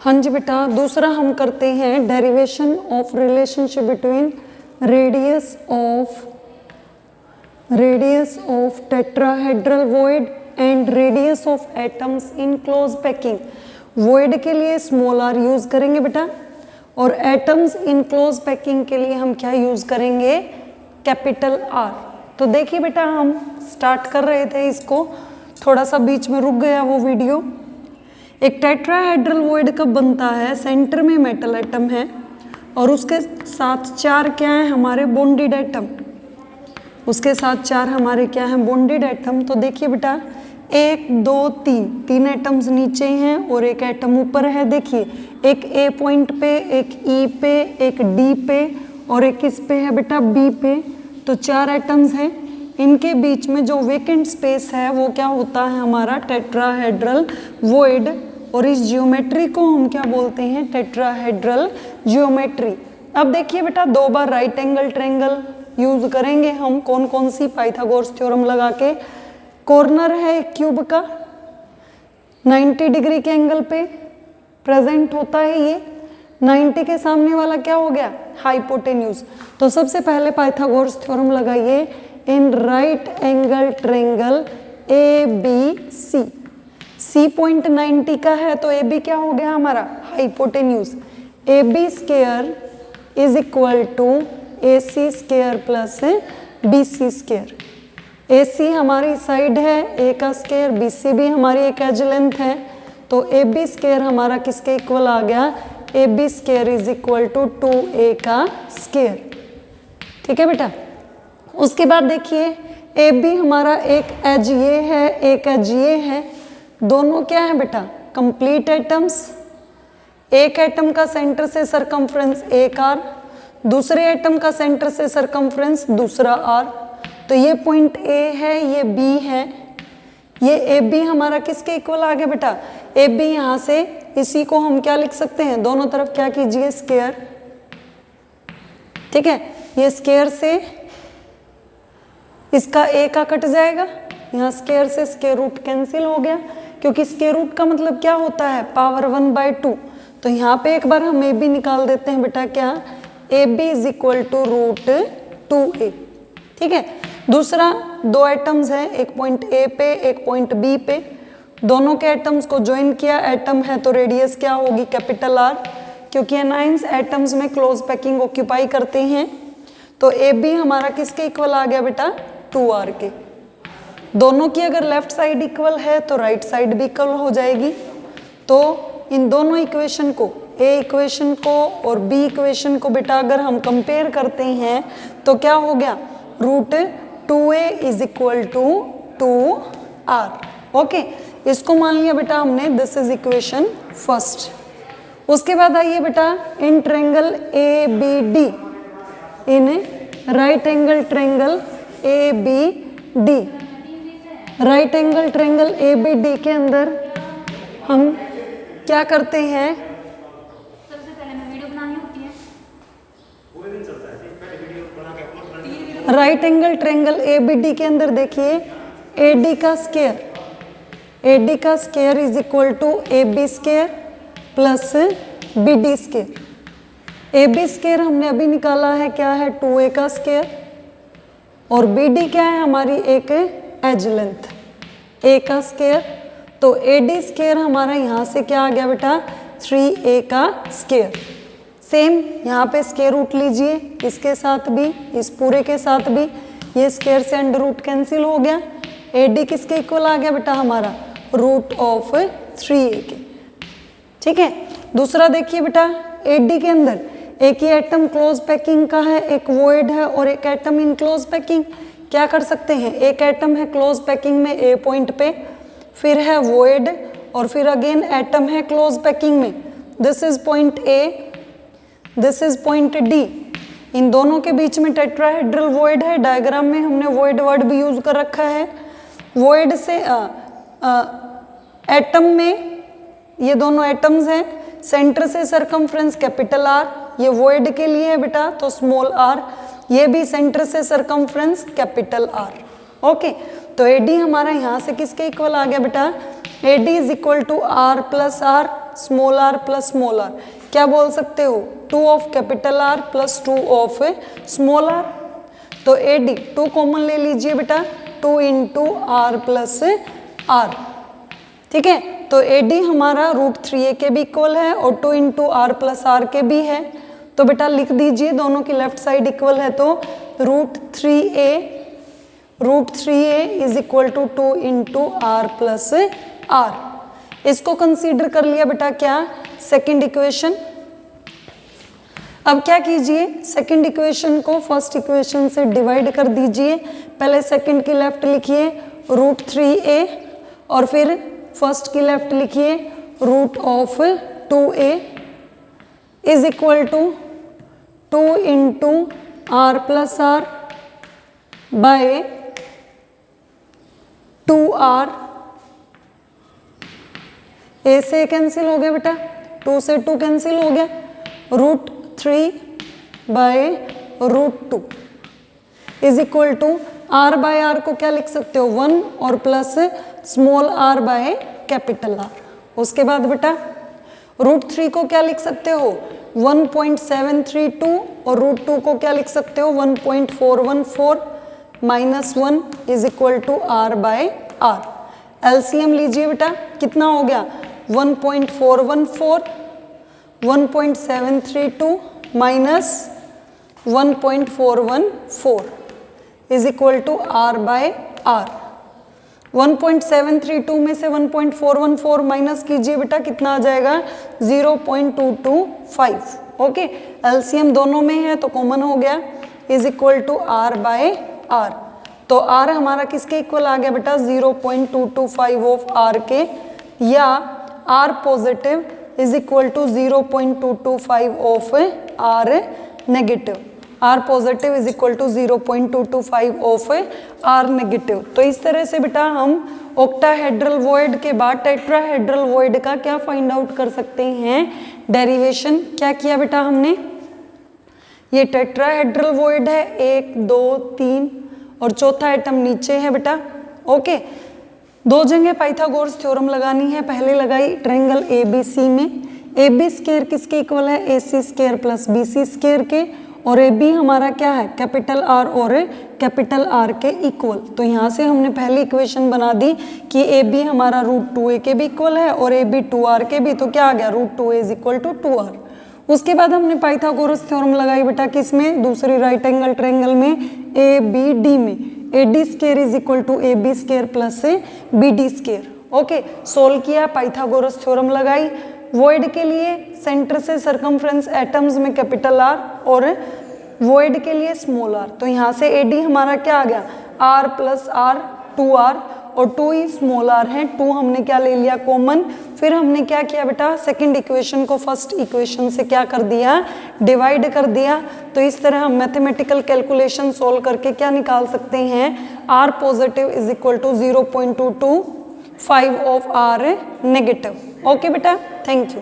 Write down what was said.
हाँ जी बेटा, दूसरा हम करते हैं derivation of relationship between radius of tetrahedral void and radius of atoms in close packing. Void के लिए स्मॉल आर यूज करेंगे बेटा, और एटम्स इन क्लोज पैकिंग के लिए हम क्या यूज करेंगे, कैपिटल आर। तो देखिए बेटा, हम स्टार्ट कर रहे थे इसको, थोड़ा सा बीच में रुक गया वो वीडियो। एक टेट्राहेड्रल वॉइड कब बनता है, सेंटर में मेटल एटम है और उसके साथ चार क्या है हमारे बॉन्डेड एटम, उसके साथ चार हमारे क्या है बॉन्डेड एटम। तो देखिए बेटा, 1 2 3 तीन एटम्स नीचे हैं और एक एटम ऊपर है। देखिए, एक ए पॉइंट पे, एक ई पे, एक डी पे और एक किस पे है बेटा, बी पे। तो चार एटम्स हैं, इनके बीच में जो वेकेंट स्पेस है वो क्या होता है हमारा टेट्राहेड्रल वॉइड, और इस जियोमेट्री को हम क्या बोलते हैं, टेट्राहेड्रल जियोमेट्री। अब देखिए बेटा, 2 बार राइट एंगल ट्रायंगल यूज करेंगे हम, कौन कौन सी, पाइथागोरस थ्योरम लगा के। कॉर्नर है एक क्यूब का, 90 डिग्री के एंगल पे प्रेजेंट होता है ये, 90 के सामने वाला क्या हो गया, हाइपोटेन्यूज। तो सबसे पहले पाइथागोरस थ्योरम लगाइए, in right angle triangle A B C. C point 90 का है तो ए बी क्या हो गया हमारा, hypotenuse. A B square is equal to A C square plus B C square. A C हमारी साइड है ए का स्क्वायर, बी सी भी हमारी एक एज लेंथ है, तो ए बी स्क्वायर हमारा किसके इक्वल आ गया, A B square is equal to 2a का स्क्वायर। ठीक है बेटा। उसके बाद देखिए, ए बी हमारा एक एज ये है, एक एज ये है, दोनों क्या है बेटा, कंप्लीट एटम्स। एक एटम का सेंटर से सरकमफ्रेंस एक आर, दूसरे एटम का सेंटर से सरकमफ्रेंस दूसरा आर। तो ये पॉइंट ए है, ये बी है, ये ए बी हमारा किसके इक्वल आ गया बेटा, ए बी। यहाँ से इसी को हम क्या लिख सकते हैं, दोनों तरफ क्या कीजिए, स्क्वायर। ठीक है, ये स्क्वायर से इसका ए का कट जाएगा, यहाँ स्क्वायर से स्क्वायर रूट कैंसिल हो गया, क्योंकि स्क्वायर रूट का मतलब क्या होता है, पावर 1/2। तो यहाँ पे एक बार हम ए बी निकाल देते हैं बेटा, क्या, A B is equal to root 2a। ठीक है। दूसरा, 2 एटम्स हैं, एक पॉइंट ए पे, एक पॉइंट बी पे, दोनों के एटम्स को ज्वाइन किया, एटम है तो रेडियस क्या होगी, कैपिटल आर, क्योंकि एनाइंस एटम्स में क्लोज पैकिंग ऑक्यूपाई करते हैं। तो ए बी हमारा किसके इक्वल आ गया बेटा, 2r के। दोनों की अगर लेफ्ट साइड इक्वल है तो राइट साइड भी इक्वल हो जाएगी। तो इन दोनों इक्वेशन को, ए इक्वेशन को और बी इक्वेशन को बेटा अगर हम कंपेयर करते हैं तो क्या हो गया, root 2a is equal to 2r। Okay, इसको मान लिया बेटा हमने, दिस इज इक्वेशन फर्स्ट। उसके बाद आइए बेटा, in triangle A B D, in right angle triangle A B D, right angle triangle A B D के अंदर हम क्या करते हैं, सबसे पहले मैं वीडियो बनानी होती है, right angle triangle A B D के अंदर देखिए, ए डी का स्क्वायर, ए डी का square is equal to A B square plus B D square. A B square हमने अभी निकाला है, क्या है, 2a का स्क्वायर, और बी डी क्या है हमारी, एक एज लेंथ, ए का स्क्वायर। तो ए डी स्क्वायर हमारा यहाँ से क्या आ गया बेटा, 3a का स्क्वायर। सेम यहाँ पे स्क्वायर रूट लीजिए, इसके साथ भी, इस पूरे के साथ भी, ये स्क्वायर से अंडर रूट कैंसिल हो गया। ए डी किसके इक्वल आ गया बेटा हमारा, रूट ऑफ 3a के। ठीक है। दूसरा देखिए बेटा, ए डी के अंदर एक ही एटम क्लोज पैकिंग का है, एक वॉइड है और एक एटम इन क्लोज पैकिंग। क्या कर सकते हैं, एक एटम है क्लोज पैकिंग में ए पॉइंट पे, फिर है वॉइड, और फिर अगेन एटम है क्लोज पैकिंग में। This is point A, this is point D. इन दोनों के बीच में टेट्राहेड्रल वॉइड है, डायग्राम में हमने वॉइड वर्ड भी यूज कर रखा है। वॉइड से एटम में ये दोनों एटम्स हैं, सेंटर से सरकमफ्रेंस कैपिटल आर, ये वॉइड के लिए है बेटा तो स्मॉल आर, ये भी सेंटर से सरकमफ्रेंस कैपिटल आर। ओके, तो ए डी हमारा यहाँ से किसके इक्वल आ गया बेटा, A D is equal to R plus R small r plus small r, क्या बोल सकते हो 2 of capital R plus 2 of small r. तो AD 2 कॉमन ले लीजिए बेटा, 2 इंटू आर प्लस आर, ठीक है। तो AD हमारा √3a के भी इक्वल है और 2 इंटू आर प्लस आर के भी है। तो बेटा लिख दीजिए, दोनों की लेफ्ट साइड इक्वल है तो √3a is equal to 2 into R plus R. इसको कंसीडर कर लिया बेटा क्या, सेकंड इक्वेशन। अब क्या कीजिए, सेकंड इक्वेशन को फर्स्ट इक्वेशन से डिवाइड कर दीजिए। पहले सेकंड की लेफ्ट लिखिए √3a और फिर फर्स्ट की लेफ्ट लिखिए √2a is equal to 2 into R plus R by 2r। a से कैंसिल हो गया बेटा, 2 से 2 कैंसिल हो गया, √3 by √2 is equal to r by r को क्या लिख सकते हो 1 और plus small r by capital R। उसके बाद बेटा √3 को क्या लिख सकते हो 1.732 और √2 को क्या लिख सकते हो 1.414 minus 1 is equal to r by r। LCM लीजिए बेटा, कितना हो गया 1.414 1.732 minus 1.414 is equal to r by r। 1.732 में से 1.414 माइनस कीजिए बेटा, कितना आ जाएगा 0.225। ओके, एलसीएम दोनों में है तो कॉमन हो गया, is equal to r by r। तो r हमारा किसके इक्वल आ गया बेटा 0.225 ऑफ r के, या r positive is equal to 0.225 of r negative. r positive is equal to 0.225 of r negative. तो इस तरह से बेटा हम ऑक्टाहेड्रल वॉइड के बाद टेट्राहेड्रल वॉइड का क्या फाइंड आउट कर सकते हैं, डेरिवेशन। क्या किया बेटा हमने, ये टेट्राहेड्रल वॉइड है, 1 2 3 और चौथा एटम नीचे है बेटा। ओके, दो जगह पाइथागोरस थ्योरम लगानी है। पहले लगाई ट्रायंगल ABC में, AB स्क्वायर किसके इक्वल है AC square plus BC square के, और AB हमारा क्या है कैपिटल R और कैपिटल R के इक्वल। तो यहाँ से हमने पहली इक्वेशन बना दी कि AB हमारा √2a के भी इक्वल है और AB 2r के भी, तो क्या आ गया √2a is equal to 2r। उसके बाद हमने पाइथागोरस थ्योरम लगाई बेटा किसमें, दूसरी राइट एंगल ट्रायंगल में ABD में, AD square is equal to AB square plus BD square. Okay, solve किया, पाइथागोरस थ्योरम लगाई। वॉइड के लिए सेंटर से सरकमफ्रेंस एटम्स में कैपिटल R और वॉइड के लिए स्मॉल r। तो यहाँ से AD हमारा क्या आ गया R प्लस R 2r और 2 ही स्मॉल r है, 2 हमने क्या ले लिया कॉमन। फिर हमने क्या किया बेटा, सेकंड इक्वेशन को फर्स्ट इक्वेशन से क्या कर दिया, डिवाइड कर दिया। तो इस तरह हम मैथमेटिकल कैलकुलेशन सोल्व करके क्या निकाल सकते हैं, R positive is equal to 0.225 of R negative. Okay बेटा, थैंक यू।